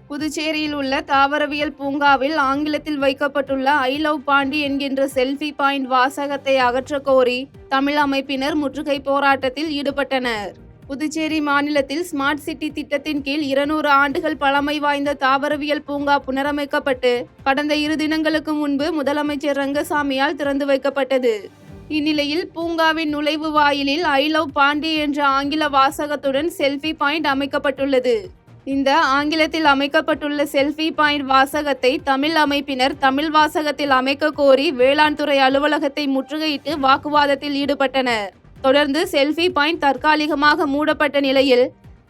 புதுச்சேரியில் உள்ள தாவரவியல் பூங்காவில் ஆங்கிலத்தில் வைக்கப்பட்டுள்ள ஐ லவ் பாண்டி என்கின்ற செல்ஃபி பாயிண்ட் வாசகத்தை அகற்றக் கோரி தமிழ் அமைப்பினர் முற்றுகை போராட்டத்தில் ஈடுபட்டனர். புதுச்சேரி மாநிலத்தில் ஸ்மார்ட் சிட்டி திட்டத்தின் கீழ் 200 ஆண்டுகள் பழமை வாய்ந்த தாவரவியல் பூங்கா புனரமைக்கப்பட்டு கடந்த 2 தினங்களுக்கு முன்பு முதலமைச்சர் ரங்கசாமியால் திறந்து வைக்கப்பட்டது. இந்நிலையில் பூங்காவின் நுழைவு வாயிலில் ஐ லவ் பாண்டி என்ற ஆங்கில வாசகத்துடன் செல்ஃபி பாயிண்ட் அமைக்கப்பட்டுள்ளது. இந்த ஆங்கிலத்தில் அமைக்கப்பட்டுள்ள செல்ஃபி பாயிண்ட் வாசகத்தை தமிழ் அமைப்பினர் தமிழ் வாசகத்தில் அமைக்க கோரி வேளாண் துறை அலுவலகத்தை முற்றுகையிட்டு வாக்குவாதத்தில் ஈடுபட்டனர். தொடர்ந்து செல்ஃபி பாயிண்ட் தற்காலிகமாக மூடப்பட்ட நிலையில்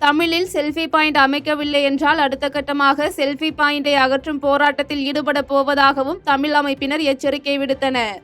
தமிழில் செல்ஃபி பாயிண்ட் அமைக்கவில்லை என்றால் அடுத்த கட்டமாக செல்ஃபி பாயிண்டை அகற்றும் போராட்டத்தில் ஈடுபட போவதாகவும் தமிழ் அமைப்பினர் எச்சரிக்கை விடுத்தனர்.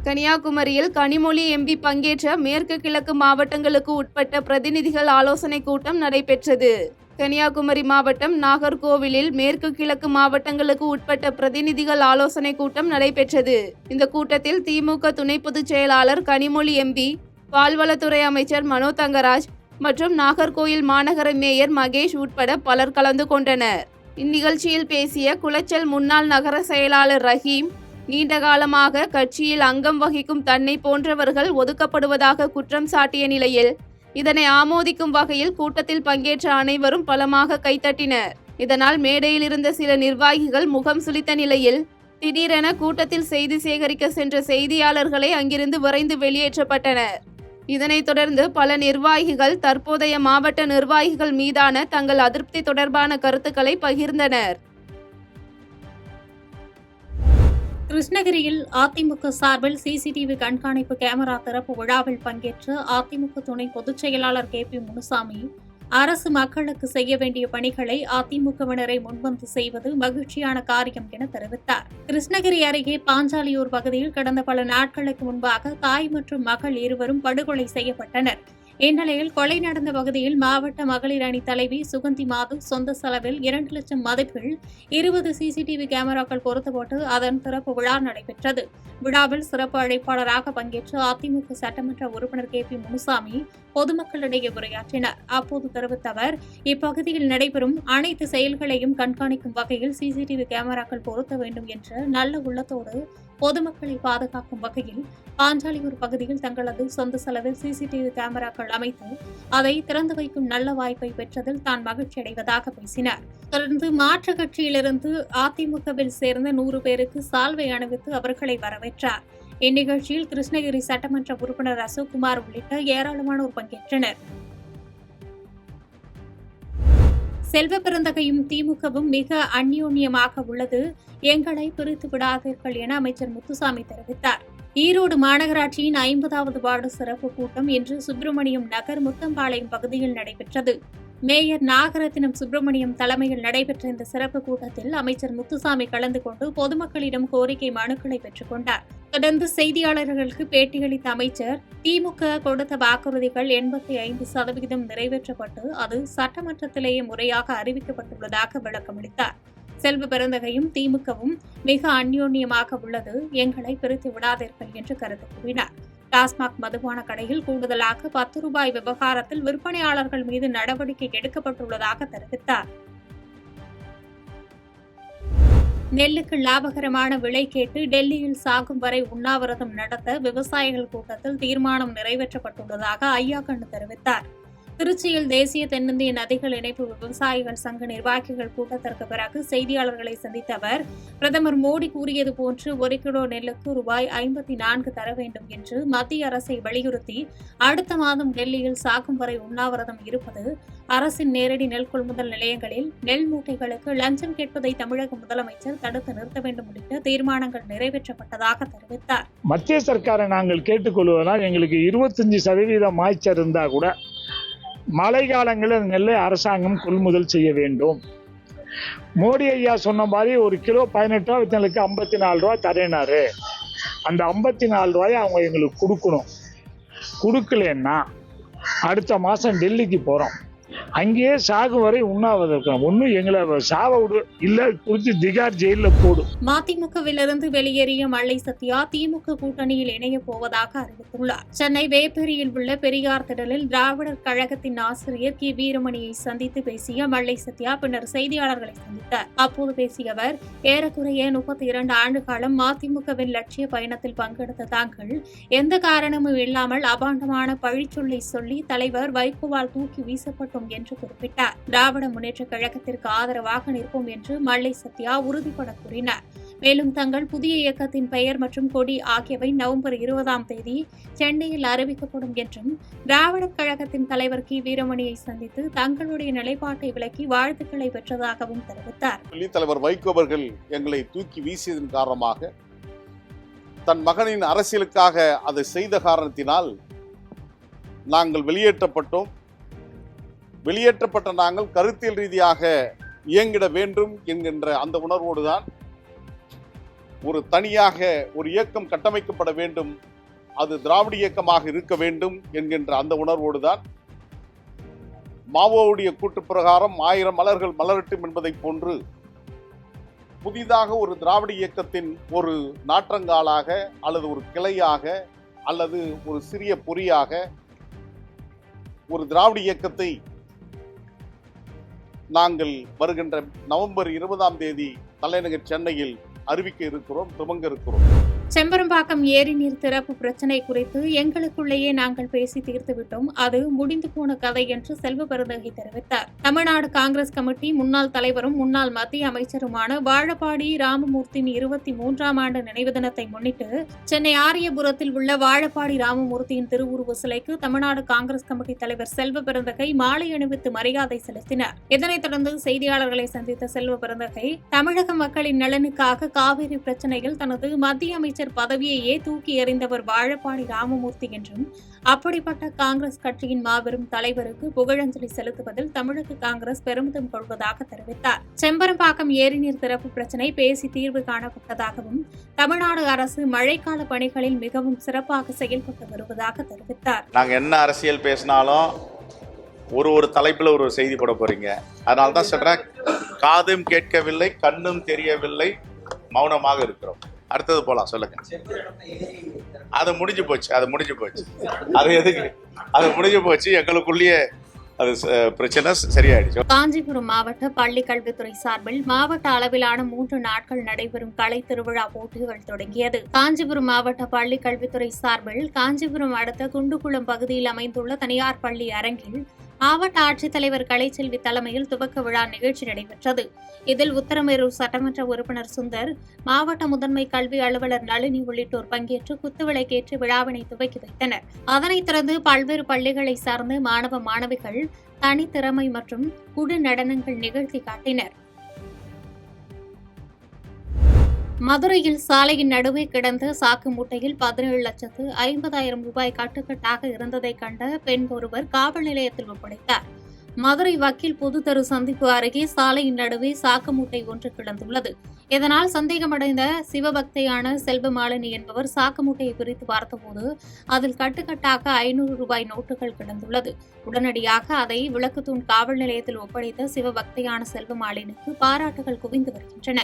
கன்னியாகுமரியில் கனிமொழி எம்பி பங்கேற்ற மேற்கு கிழக்கு மாவட்டங்களுக்கு உட்பட்ட பிரதிநிதிகள் ஆலோசனை கூட்டம் நடைபெற்றது. கன்னியாகுமரி மாவட்டம் நாகர்கோவிலில் மேற்கு கிழக்கு மாவட்டங்களுக்கு உட்பட்ட பிரதிநிதிகள் ஆலோசனை கூட்டம் நடைபெற்றது. இந்த கூட்டத்தில் திமுக துணை பொதுச் செயலாளர் கனிமொழி எம்பி, பால்வளத்துறை அமைச்சர் மனோ தங்கராஜ் மற்றும் நாகர்கோவில் மாநகர மேயர் மகேஷ் உட்பட பலர் கலந்து கொண்டனர். இந்நிகழ்ச்சியில் பேசிய குளச்சல் முன்னாள் நகர செயலாளர் ரஹீம், நீண்ட காலமாக கட்சியில் அங்கம் வகிக்கும் தன்னை போன்றவர்கள் ஒதுக்கப்படுவதாக குற்றம் சாட்டிய நிலையில் இதனை ஆமோதிக்கும் வகையில் கூட்டத்தில் பங்கேற்ற அனைவரும் பலமாக கைத்தட்டினர். இதனால் மேடையில் இருந்த சில நிர்வாகிகள் முகம் சுளித்த நிலையில் திடீரென கூட்டத்தில் செய்தி சேகரிக்க சென்ற செய்தியாளர்களை அங்கிருந்து விரைந்து வெளியேற்றப்பட்டனர். இதனைத் தொடர்ந்து பல நிர்வாகிகள் தற்போதைய மாவட்ட நிர்வாகிகள் மீதான தங்கள் அதிருப்தி தொடர்பான கருத்துக்களை பகிர்ந்தனர். கிருஷ்ணகிரியில் அதிமுக சார்பில் சிசிடிவி கண்காணிப்பு கேமரா திறப்பு விழாவில் பங்கேற்ற அதிமுக துணை பொதுச் செயலாளர் KP முனுசாமி, அரசு மக்களுக்கு செய்ய வேண்டிய பணிகளை அதிமுகவினரை முன்வந்து செய்வது மகிழ்ச்சியான காரியம் என தெரிவித்தார். கிருஷ்ணகிரி அருகே பாஞ்சாலியூர் பகுதியில் கடந்த பல நாட்களுக்கு முன்பாக தாய் மற்றும் மகள் இருவரும் படுகொலை செய்யப்பட்டனர். இந்நிலையில் கொலை நடந்த பகுதியில் மாவட்ட மகளிர் அணி தலைவி சுகந்தி மாது சொந்த செலவில் 2 லட்சம் மதிப்பில் 20 சிசிடிவி கேமராக்கள் பொருத்தப்பட்டு அதன் திறப்பு விழா நடைபெற்றது. விழாவில் சிறப்பு அழைப்பாளராக பங்கேற்ற அதிமுக சட்டமன்ற உறுப்பினர் KP முனுசாமி பொதுமக்களிடையே உரையாற்றினார். அப்போது தெரிவித்த அவர், இப்பகுதியில் நடைபெறும் அனைத்து செயல்களையும் கண்காணிக்கும் வகையில் சிசிடிவி கேமராக்கள் பொருத்த வேண்டும் என்ற நல்ல உள்ளத்தோடு பொதுமக்களை பாதுகாக்கும் வகையில் பாஞ்சாலியூர் பகுதியில் தங்களது சொந்த செலவில் சிசிடிவி கேமராக்கள் அமைத்து அதை திறந்து வைக்கும் நல்ல வாய்ப்பை பெற்றதில் தான் மகிழ்ச்சி அடைவதாக பேசினார். தொடர்ந்து மாற்றுக் கட்சியிலிருந்து அதிமுகவில் சேர்ந்த 100 பேருக்கு சால்வை அணிவித்து அவர்களை வரவேற்றார். இந்நிகழ்ச்சியில் கிருஷ்ணகிரி சட்டமன்ற உறுப்பினர் அசோக்குமார் உள்ளிட்ட ஏராளமானோர் பங்கேற்றனர். செல்வ பெருந்தகையும் திமுகவும் மிக அந்யோன்யமாக உள்ளது, எங்களை பிரித்து விடாதீர்கள் என அமைச்சர் முத்துசாமி தெரிவித்தார். ஈரோடு மாநகராட்சியின் 50வது வார்டு சிறப்பு கூட்டம் இன்று சுப்பிரமணியம் நகர் முத்தம்பாளையம் பகுதியில் நடைபெற்றது. மேயர் நாகரத்தினம் சுப்பிரமணியம் தலைமையில் நடைபெற்ற இந்த சிறப்பு கூட்டத்தில் அமைச்சர் முத்துசாமி கலந்து கொண்டு பொதுமக்களிடம் கோரிக்கை மனுக்களை பெற்றுக் கொண்டார். தொடர்ந்து செய்தியாளர்களுக்கு பேட்டியளித்த அமைச்சர், திமுக கொடுத்த வாக்குறுதிகள் 85% நிறைவேற்றப்பட்டு அது சட்டமன்றத்திலேயே முறையாக அறிவிக்கப்பட்டுள்ளதாக விளக்கமளித்தார். செல்வ பெருந்தகையும் திமுகவும் மிக அந்யோன்யமாக உள்ளது, எங்களை பிரித்து விடாதீர்கள் என்று கருத்து கூறினார். டாஸ்மாக் மதுபான கடையில் கூடுதலாக 10 ரூபாய் விவகாரத்தில் விற்பனையாளர்கள் மீது நடவடிக்கை எடுக்கப்பட்டுள்ளதாக தெரிவித்தார். நெல்லுக்கு லாபகரமான விலை கேட்டு டெல்லியில் சாகும் வரை உண்ணாவிரதம் நடத்த விவசாயிகள் கூட்டத்தில் தீர்மானம் நிறைவேற்றப்பட்டுள்ளதாக ஐயாக்கண்ணு தெரிவித்தார். திருச்சியில் தேசிய தென்னிந்திய நதிகள் இணைப்பு விவசாயிகள் சங்க நிர்வாகிகள் கூட்டத்திற்கு பிறகு செய்தியாளர்களை சந்தித்த அவர், பிரதமர் மோடி கூறியது போன்று 1 கிலோ நெல்லுக்கு ரூபாய் 54 தர வேண்டும் என்று மத்திய அரசை வலியுறுத்தி அடுத்த மாதம் டெல்லியில் சாகும் வரை உண்ணாவிரதம் இருப்பது, அரசின் நேரடி நெல் கொள்முதல் நிலையங்களில் நெல் மூட்டைகளுக்கு லஞ்சம் கேட்பதை தமிழக முதலமைச்சர் தடுத்து நிறுத்த வேண்டும் உள்ளிட்ட தீர்மானங்கள் நிறைவேற்றப்பட்டதாக தெரிவித்தார். மத்திய சர்க்காரை நாங்கள் கேட்டுக்கொள்வதால் எங்களுக்கு 25% மாய்ச்சல் இருந்தா கூட மழை காலங்களில் நெல்லை அரசாங்கம் கொள்முதல் செய்ய வேண்டும். மோடி ஐயா சொன்ன மாதிரி 1 கிலோ 18 ரூபா வித்தனுக்கு 54 ரூபா தரேனாரு. அந்த 54 ரூபாயை அவங்க எங்களுக்கு கொடுக்கணும். கொடுக்கலன்னா அடுத்த மாதம் டெல்லிக்கு போகிறோம். அங்கேயே சாகு வரை உண்ணாவிரதம் இருக்கணும். ஒன்னும் எங்களை சாவ விடு, இல்ல குறித்து திகார் ஜெயில போடு. மதிமுகவிலிருந்து வெளியேறிய மல்லை சத்யா திமுக கூட்டணியில் இணைய போவதாக அறிவித்துள்ளார். சென்னை வேப்பேரியில் உள்ள பெரியார் திடலில் திராவிடர் கழகத்தின் ஆசிரியர் கி வீரமணியை சந்தித்து பேசிய மல்லை சத்யா பின்னர் செய்தியாளர்களை சந்தித்தார். அப்போது பேசிய அவர், ஏறக்குறைய 32 ஆண்டு காலம் மதிமுகவின் லட்சிய பயணத்தில் பங்கெடுத்த தாங்கள் எந்த காரணமும் இல்லாமல் அபாண்டமான பழிச்சொல்லை சொல்லி தலைவர் வைகோவால் தூக்கி வீசப்பட்டோம் என்று குறிப்பிட்டார். திராவிட முன்னேற்ற கழகத்திற்கு ஆதரவாக நிற்போம் என்று மல்லை சத்யா உறுதிபட கூறினார். மேலும் தங்கள் புதிய இயக்கத்தின் பெயர் மற்றும் கொடி ஆகியவை நவம்பர் 20ஆம் தேதி சென்னையில் அறிவிக்கப்படும் என்றும் திராவிடர் கழகத்தின் தலைவர் கி வீரமணியை சந்தித்து தங்களுடைய நிலைப்பாட்டை விளக்கி வாழ்த்துக்களை பெற்றதாகவும் தெரிவித்தார். தலைவர் வைகோ அவர்கள் எங்களை தூக்கி வீசியதன் காரணமாக தன் மகனின் அரசியலுக்காக அதை செய்த காரணத்தினால் நாங்கள் வெளியேற்றப்பட்டோம். வெளியேற்றப்பட்ட நாங்கள் கருத்தியல் ரீதியாக இயங்கிட வேண்டும் என்கின்ற அந்த உணர்வோடுதான் ஒரு தனியாக ஒரு இயக்கம் கட்டமைக்கப்பட வேண்டும், அது திராவிட இயக்கமாக இருக்க வேண்டும் என்கின்ற அந்த உணர்வோடுதான் மாவோவுடைய கூட்டு பிரகாரம் 1000 மலர்கள் மலரட்டும் என்பதை போன்று புதிதாக ஒரு திராவிட இயக்கத்தின் ஒரு நாற்றங்காலாக அல்லது ஒரு கிளையாக அல்லது ஒரு சிறிய பொறியாக ஒரு திராவிட இயக்கத்தை நாங்கள் வருகின்ற நவம்பர் 20ஆம் தேதி தலைநகர் சென்னையில் அறிவிக்க இருக்கிறோம், துவங்க இருக்கிறோம். செம்பரம்பாக்கம் ஏரி நீர் திறப்பு பிரச்சினை குறித்து எங்களுக்குள்ளேயே நாங்கள் பேசி தீர்த்துவிட்டோம், அது முடிந்து போன கதை என்று செல்வ பெருந்தகை தெரிவித்தார். தமிழ்நாடு காங்கிரஸ் கமிட்டி முன்னாள் தலைவரும் முன்னாள் மத்திய அமைச்சருமான வாழப்பாடி ராமமூர்த்தியின் 23ஆம் ஆண்டு நினைவு தினத்தை முன்னிட்டு சென்னை ஆரியபுரத்தில் உள்ள வாழப்பாடி ராமமூர்த்தியின் திருவுருவ சிலைக்கு தமிழ்நாடு காங்கிரஸ் கமிட்டி தலைவர் செல்வ பெருந்தகை மாலை அணிவித்து மரியாதை செலுத்தினார். இதனைத் தொடர்ந்து செய்தியாளர்களை சந்தித்த செல்வ பெருந்தகை, தமிழக மக்களின் நலனுக்காக காவிரி பிரச்சினையில் தனது மத்திய அமைச்சர் பதவியையே தூக்கி எறிந்தவர் வாழப்பாடி ராமமூர்த்தி என்றும் அப்படிப்பட்ட காங்கிரஸ் கட்சியின் மாபெரும் தலைவருக்கு புகழஞ்சலி செலுத்துவதில் தமிழக காங்கிரஸ் பெருமிதம் கொள்வதாக தெரிவித்தார். செம்பரம்பாக்கம் ஏரிநீர் திறப்பு பிரச்சினை பேசி தீர்வு காணப்பட்டதாகவும் தமிழ்நாடு அரசு மழைக்கால பணிகளில் மிகவும் சிறப்பாக செயல்பட்டு வருவதாக தெரிவித்தார். நாங்க என்ன அரசியல் பேசினாலும் ஒரு தலைப்புல ஒரு செய்தி போட போறீங்க, அதனால தான் சொல்றேன், காதும் கேட்கவில்லை, கண்ணும் தெரியவில்லை, மௌனமாக இருக்கிறோம். அடுத்தது போலாம், சொல்லுங்க. அது முடிஞ்சு போச்சு. அது எதுக்கு? அது முடிஞ்சு போச்சு. எங்களுக்குள்ளேயே அது பிரச்சனை சரியாயிடுச்சு. காஞ்சிபுரம் மாவட்ட பள்ளி கல்வித்துறை சார்பில் மாவட்ட அளவிலான 3 நாட்கள் நடைபெறும் கலை திருவிழா போட்டிகள் தொடங்கியது. காஞ்சிபுரம் மாவட்ட பள்ளி கல்வித்துறை சார்பில் காஞ்சிபுரம் அடுத்த குண்டுகுளம் பகுதியில் அமைந்துள்ள தனியார் பள்ளி அரங்கில் மாவட்ட ஆட்சித்தலைவர் கலைச்செல்வி தலைமையில் துவக்க விழா நிகழ்ச்சி நடைபெற்றது. இதில் உத்தரமேரூர் சட்டமன்ற உறுப்பினர் சுந்தர், மாவட்ட முதன்மை கல்வி அலுவலர் நளினி உள்ளிட்டோர் பங்கேற்று குத்துவிளக்கேற்றி விழாவினை துவக்கி வைத்தனர். அதனைத் தொடர்ந்து பல்வேறு பள்ளிகளை சார்ந்த மாணவ மாணவிகள் தனித்திறமை மற்றும் குழு நடனங்கள் நிகழ்த்தி காட்டினர். மதுரையில் சாலையின் நடுவே கிடந்த சாக்கு மூட்டையில் 17,50,000 ரூபாய் கட்டுக்கட்டாக இருந்ததை கண்ட பெண் ஒருவர் காவல் நிலையத்தில் ஒப்படைத்தார். மதுரை வக்கீல் பொதுத்தரு சந்திப்பு அருகே சாலையின் நடுவே சாக்கு மூட்டை ஒன்று கிடந்துள்ளது. இதனால் சந்தேகமடைந்த சிவபக்தையான செல்வமாலினி என்பவர் சாக்கு மூட்டையை பிரித்து பார்த்தபோது அதில் கட்டுக்கட்டாக 500 ரூபாய் நோட்டுகள் கிடந்துள்ளது. உடனடியாக அதை விளக்குத்தூண் காவல் நிலையத்தில் ஒப்படைத்த சிவபக்தையான செல்வமாலினிக்கு பாராட்டுகள் குவிந்து வருகின்றன.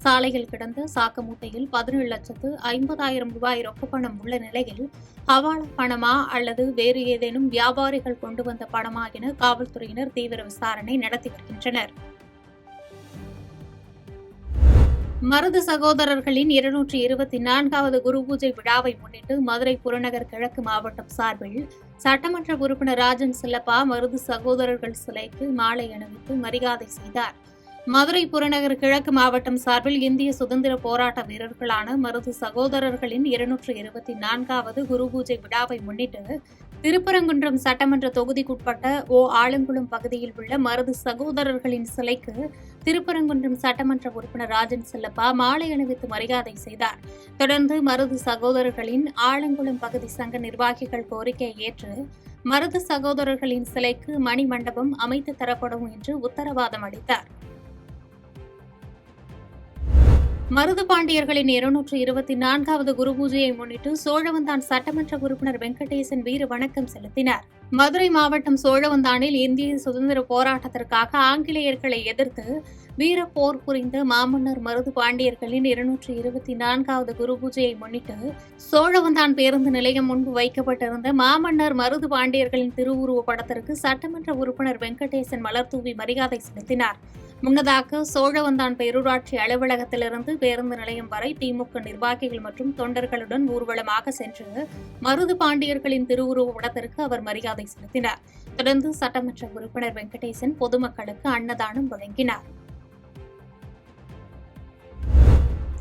சாலையில் கிடந்த சாக்கு மூட்டையில் 17,50,000 ரூபாய் ரொக்கப்பணம் உள்ள நிலையில் ஹவாலா பணமா அல்லது வேறு ஏதேனும் வியாபாரிகள் கொண்டு வந்த பணமா என காவல்துறையினர் தீவிர விசாரணை நடத்தி வருகின்றனர். மருது சகோதரர்களின் 224வது குரு பூஜை விழாவை முன்னிட்டு மதுரை புறநகர் கிழக்கு மாவட்டம் சார்பில் சட்டமன்ற உறுப்பினர் ராஜன் செல்லப்பா மருது சகோதரர்கள் சிலைக்கு மாலை அணிவித்து மரியாதை செய்தார். மதுரை புறநகர் கிழக்கு மாவட்டம் சார்பில் இந்திய சுதந்திர போராட்ட வீரர்களான மருது சகோதரர்களின் 224வது குரு பூஜை விழாவை முன்னிட்டு திருப்பரங்குன்றம் சட்டமன்ற தொகுதிக்குட்பட்ட ஆலங்குளம் பகுதியில் உள்ள மருது சகோதரர்களின் சிலைக்கு திருப்பரங்குன்றம் சட்டமன்ற உறுப்பினர் ராஜன் செல்லப்பா மாலை அணிவித்து மரியாதை செய்தார். தொடர்ந்து மருது சகோதரர்களின் ஆலங்குளம் பகுதி சங்க நிர்வாகிகள் கோரிக்கையை ஏற்று மருது சகோதரர்களின் சிலைக்கு மணி மண்டபம் அமைத்து தரப்படும் என்று உத்தரவாதம் அளித்தார். மருது பாண்டியர்களின் 224வது குரு பூஜையை முன்னிட்டு சோழவந்தான் சட்டமன்ற உறுப்பினர் வெங்கடேசன் வீர வணக்கம் செலுத்தினார். மதுரை மாவட்டம் சோழவந்தானில் இந்திய சுதந்திர போராட்டத்திற்காக ஆங்கிலேயர்களை எதிர்த்து வீர போர் புரிந்த மாமன்னர் மருது பாண்டியர்களின் 224வது குரு பூஜையை முன்னிட்டு சோழவந்தான் பேருந்து நிலையம் முன்பு வைக்கப்பட்டிருந்த மாமன்னர் மருது பாண்டியர்களின் திருவுருவ படத்திற்கு சட்டமன்ற உறுப்பினர் வெங்கடேசன் மலர்தூவி மரியாதை செலுத்தினார். முன்னதாக சோழவந்தான் பேரூராட்சி அலுவலகத்திலிருந்து பேருந்து நிலையம் வரை திமுக நிர்வாகிகள் மற்றும் தொண்டர்களுடன் ஊர்வலமாக சென்று மருது பாண்டியர்களின் திருவுருவ படத்திற்கு அவர் மரியாதை செலுத்தினார். தொடர்ந்து சட்டமன்ற உறுப்பினர் வெங்கடேசன் பொதுமக்களுக்கு அன்னதானம் வழங்கினார்.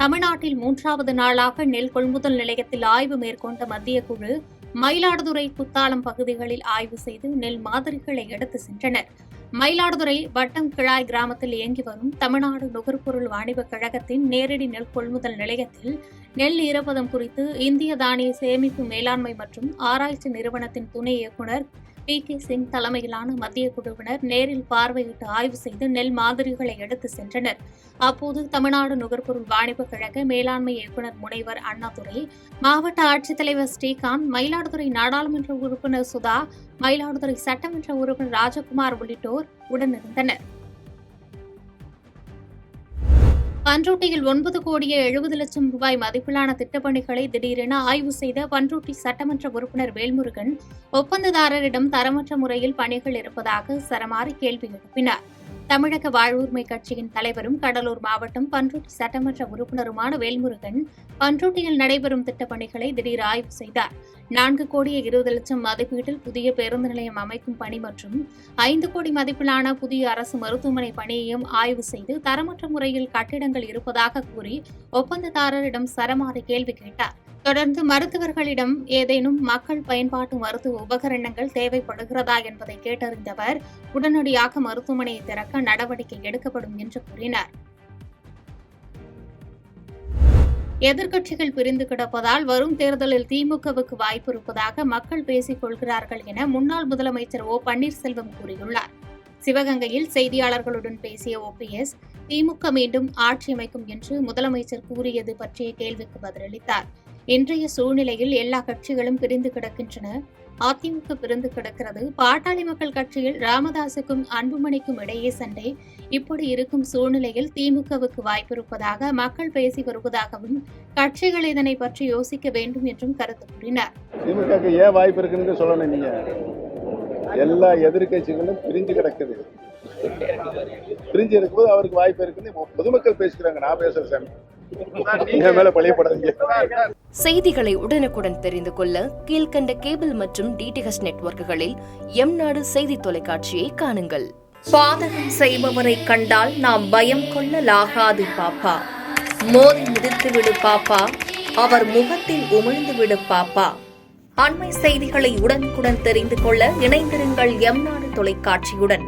தமிழ்நாட்டில் 3வது நாளாக நெல் கொள்முதல் நிலையத்தில் ஆய்வு மேற்கொண்ட மத்திய குழு மயிலாடுதுறை குத்தாலம் பகுதிகளில் ஆய்வு செய்து நெல் மாதிரிகளை எடுத்து சென்றனர். மயிலாடுதுறை வட்டம் கிழாய் கிராமத்தில் இயங்கி வரும் தமிழ்நாடு நுகர்பொருள் வாணிபக் கழகத்தின் நேரடி நெல் கொள்முதல் நிலையத்தில் நெல் ஈரப்பதம் குறித்து இந்திய தானிய சேமிப்பு மேலாண்மை மற்றும் ஆராய்ச்சி நிறுவனத்தின் துணை இயக்குநர் PK சிங் தலைமையிலான மத்திய குழுவினர் நேரில் பார்வையிட்டு ஆய்வு செய்து நெல் மாதிரிகளை எடுத்து சென்றனர். அப்போது தமிழ்நாடு நுகர்பொருள் வாணிபக் கழக மேலாண்மை இயக்குநர் முனைவர் அண்ணாதுரை, மாவட்ட ஆட்சித்தலைவர் ஸ்ரீகாந்த், மயிலாடுதுறை நாடாளுமன்ற உறுப்பினர் சுதா, மயிலாடுதுறை சட்டமன்ற உறுப்பினர் ராஜகுமார் உள்ளிட்டோர் உடனிருந்தனர். பண்ருட்டியில் 9,70,00,000 ரூபாய் மதிப்பிலான திட்டப்பணிகளை திடீரென ஆய்வு செய்த பண்ருட்டி சட்டமன்ற உறுப்பினர் வேல்முருகன் ஒப்பந்ததாரரிடம் தரமற்ற முறையில் பணிகள் இருப்பதாக சரமாரி கேள்வி எழுப்பினார். தமிழக வாழ்வுரிமை கட்சியின் தலைவரும் கடலூர் மாவட்டம் பண்ருட்டி சட்டமன்ற உறுப்பினருமான வேல்முருகன் பண்ருட்டியில் நடைபெறும் திட்டப்பணிகளை திடீர் ஆய்வு செய்தார். 4,20,00,000 மதிப்பீட்டில் புதிய பேருந்து நிலையம் அமைக்கும் பணி மற்றும் 5 கோடி மதிப்பிலான புதிய அரசு மருத்துவமனை பணியையும் ஆய்வு செய்து தரமற்ற முறையில் கட்டிடங்கள் இருப்பதாக கூறி ஒப்பந்ததாரரிடம் சரமாரி கேள்வி கேட்டார். தொடர்ந்து மருத்துவர்களிடம் ஏதேனும் மக்கள் பயன்பாட்டு மருத்துவ உபகரணங்கள் தேவைப்படுகிறதா என்பதை கேட்டறிந்தவர் உடனடியாக மருத்துவமனையை திறக்க நடவடிக்கை எடுக்கப்படும் என்று கூறினார். எதிர்க்கட்சிகள் பிரிந்து கிடப்பதால் வரும் தேர்தலில் திமுகவுக்கு வாய்ப்பு இருப்பதாக மக்கள் பேசிக் கொள்கிறார்கள் என முன்னாள் முதலமைச்சர் O பன்னீர்செல்வம் கூறியுள்ளார். சிவகங்கையில் செய்தியாளர்களுடன் பேசிய OPS, திமுக மீண்டும் ஆட்சி அமைக்கும் என்று முதலமைச்சர் கூறியது பற்றிய கேள்விக்கு பதிலளித்தார். இன்றைய சூழ்நிலையில் எல்லா கட்சிகளும் பிரிந்து கிடக்கின்றன. அதிமுக பிரிந்து கிடக்கிறது. பாட்டாளி மக்கள் கட்சியில் ராமதாசுக்கும் அன்புமணிக்கும் இடையே சண்டை. இப்படி இருக்கும் சூழ்நிலையில் திமுகவுக்கு வாய்ப்பிருப்பதாக மக்கள் பேசி வருவதாகவும் கட்சிகள் இதனை பற்றி யோசிக்க வேண்டும் என்றும் கருத்து கூறினார். திமுக ஏன் வாய்ப்பு இருக்குன்னு சொல்லணும். நீங்க எல்லா எதிர்கட்சிகளும் பிரிஞ்சு கிடக்குது. பிரிஞ்சு இருக்கும்போது அவருக்கு வாய்ப்பு இருக்குன்னு பொதுமக்கள் பேசிக்கிறாங்க. நான் பேசுறேன் சாமி, மேல பழியப்படாதீங்க. செய்திகளை உடனுக்குடன் தெரிந்து கொள்ள கீழ்கண்ட கேபிள் மற்றும் DTH நெட்வொர்க்குகளில் எம்நாடு செய்தி தொலைக்காட்சியை காணுங்கள். பாதகம் செய்பவரை கண்டால் நாம் பயம் கொள்ளலாகாது பாப்பா. மோதி மிதித்து விடு பாப்பா, அவர் முகத்தில் உமிழ்ந்து விடு பாப்பா. அண்மை செய்திகளை உடனுக்குடன் தெரிந்து கொள்ள இணைந்திருங்கள் எம்நாடு தொலைக்காட்சியுடன்.